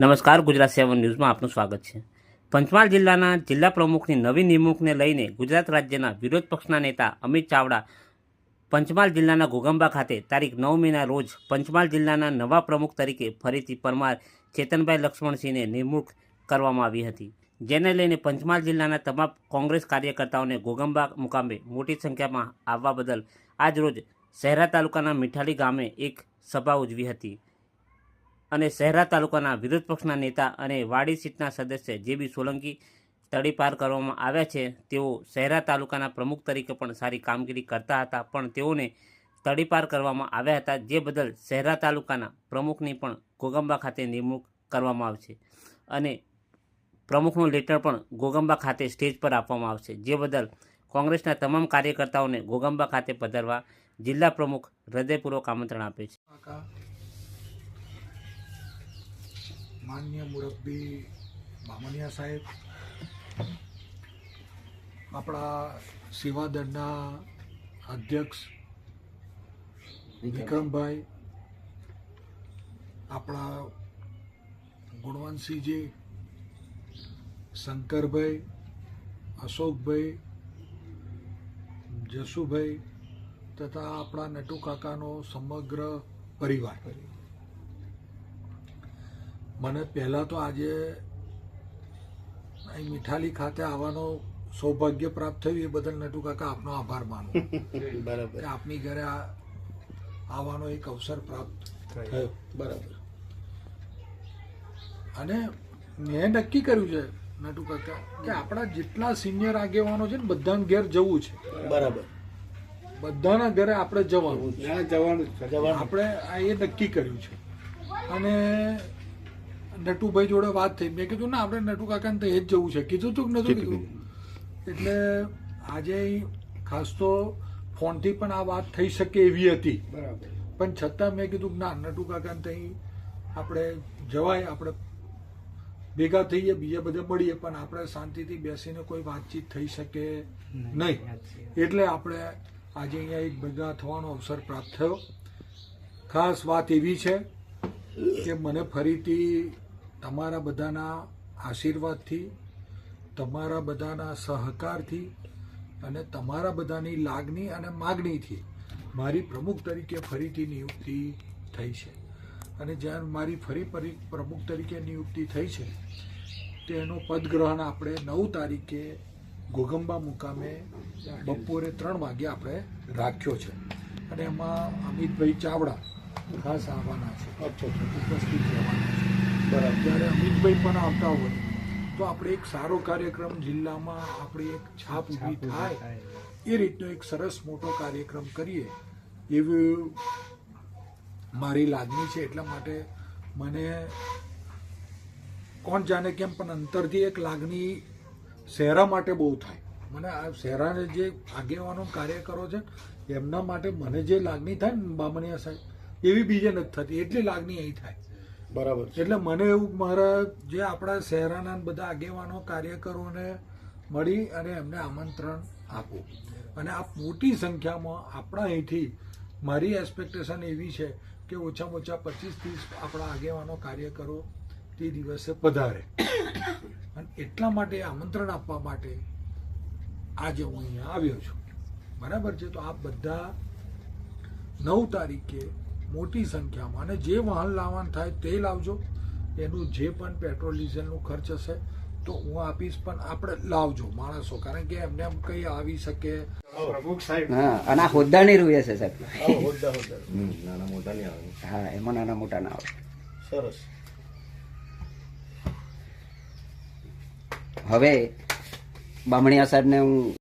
નમસ્કાર, ગુજરાત 7 ન્યૂઝમાં આપનું સ્વાગત છે. પંચમહાલ જિલ્લાના જિલ્લા પ્રમુખની નવી નિમણૂકને લઈને ગુજરાત રાજ્યના વિરોધ પક્ષના નેતા અમિત ચાવડા પંચમહાલ જિલ્લાના ઘોગંબા ખાતે તારીખ 9 મેના રોજ પંચમહાલ જિલ્લાના નવા પ્રમુખ તરીકે ફરીથી પરમાર ચેતનભાઈ લક્ષ્મણસિંહને નિમણૂક કરવામાં આવી હતી, જેને લઈને પંચમહાલ જિલ્લાના તમામ કોંગ્રેસ કાર્યકર્તાઓને ઘોગંબા મુકામે મોટી સંખ્યામાં આવવા બદલ આજરોજ શહેરા તાલુકાના મીઠાલી ગામે એક સભા ઉજવી હતી અને શહેરા તાલુકાના વિરોધ પક્ષના નેતા અને વાડી સીટના સદસ્ય જે.બી. સોલંકી તડીપાર કરવામાં આવ્યા છે. તેઓ શહેરા તાલુકાના પ્રમુખ તરીકે પણ સારી કામગીરી કરતા હતા, પણ તેઓને તડીપાર કરવામાં આવ્યા હતા, જે બદલ શહેરા તાલુકાના પ્રમુખની પણ ઘોગંબા ખાતે નિમણૂક કરવામાં આવશે અને પ્રમુખનું લેટર પણ ઘોગંબા ખાતે સ્ટેજ પર આપવામાં આવશે, જે બદલ કોંગ્રેસના તમામ કાર્યકર્તાઓને ઘોગંબા ખાતે પધારવા જિલ્લા પ્રમુખ હૃદયપૂર્વક આમંત્રણ આપે છે. માન્ય મુરબ્બી બામણિયા સાહેબ, આપણા સેવાદળના અધ્યક્ષ વિક્રમભાઈ, આપણા ગુણવંતસિંહજી, શંકરભાઈ, અશોકભાઈ, જસુભાઈ તથા આપણા નટુ કાકાનો સમગ્ર પરિવાર. મને પહેલાં તો આજે અહીં મીઠાલી ખાતે આવવાનો સૌભાગ્ય પ્રાપ્ત થયું, એ બદલ નટુ કાકા આપનો આભાર માનું. બરાબર, આપની ઘરે આવવાનો એક અવસર પ્રાપ્ત થયો. બરાબર. અને મેં નક્કી કર્યું છે નટુ કાકા કે આપણા જેટલા સિનિયર આગેવાનો છે ને બધાને ઘેર જવું છે. બરાબર, બધાના ઘરે આપણે જવાનું આપણે એ નક્કી કર્યું છે. અને નટુભાઈ જોડે વાત થઈ, મેં કીધું ના આપણે નટુ કાકાને તો એ જ જવું છે. કીધું તું કે નતું કીધું? એટલે આજે ખાસ તો ફોનથી પણ આ વાત થઈ શકે એવી હતી, બરાબર, પણ છતાં મેં કીધું ના નટુ કાકાને ત્યાં આપણે જવાય, આપણે ભેગા થઈએ, બીજા બધા મળીએ, પણ આપણે શાંતિથી બેસીને કોઈ વાતચીત થઈ શકે નહીં. એટલે આપણે આજે અહીંયા એક ભેગા થવાનો અવસર પ્રાપ્ત થયો. ખાસ વાત એવી છે કે મને ફરીથી તમારા બધાના આશીર્વાદથી, તમારા બધાના સહકારથી અને તમારા બધાની લાગણી અને માગણીથી મારી પ્રમુખ તરીકે ફરીથી નિયુક્તિ થઈ છે. અને જ્યારે મારી ફરી પ્રમુખ તરીકે નિયુક્તિ થઈ છે તેનું પદગ્રહણ આપણે 9 તારીખે ઘોગંબા મુકામે બપોરે 3 વાગે આપણે રાખ્યો છે. અને એમાં અમિતભાઈ ચાવડા ખાસ આવવાના છે, ઉપસ્થિત રહેવાના છે. બરાબર. જ્યારે અમિતભાઈ પણ આવતા હોય તો આપણે એક સારો કાર્યક્રમ જિલ્લામાં આપણી એક છાપ ઊભી થાય એ રીતનો એક સરસ મોટો કાર્યક્રમ કરીએ એવી મારી લાગણી છે. એટલા માટે મને કોણ જાણે કેમ પણ અંતરથી એક લાગણી શહેરા માટે બહુ થાય. મને આ શહેરાને જે આગેવાનો કાર્યકરો છે એમના માટે મને જે લાગણી થાય ને બામણિયા સાહેબ, એવી બીજે નથી થતી, એટલી લાગણી અહીં થાય. બરાબર. એટલે મને એવું મારા જે આપણા શહેરાના બધા આગેવાનો કાર્યકરોને મળી અને એમને આમંત્રણ આપું. અને આ મોટી સંખ્યામાં આપણા અહીંથી મારી એક્સપેક્ટેશન એવી છે કે ઓછામાં ઓછા 25-30 આપણા આગેવાનો કાર્યકરો તે દિવસે પધારે. અને એટલા માટે આમંત્રણ આપવા માટે આજે હું અહીંયા આવ્યો છું. બરાબર છે. તો આપ બધા 9 તારીખે મોટી સંખ્યામાં, અને જે વાહન લાવવાનું થાય તે લાવજો. એનું જે પણ પેટ્રોલ ડીઝલનું ખર્ચ હશે તો હું આપીશ, પણ આપણે લાવજો માણસો, કારણ કે એમને એમ કઈ આવી શકે. પ્રમુખ સાહેબ, હા, અને આ હોદ્દાની રૂએ છે સાહેબ. હોદ્દા નાના મોટા નહીં આવે. હા, એમાં નાના મોટા ના આવે. સરસ. હવે બામણિયા સાહેબને હું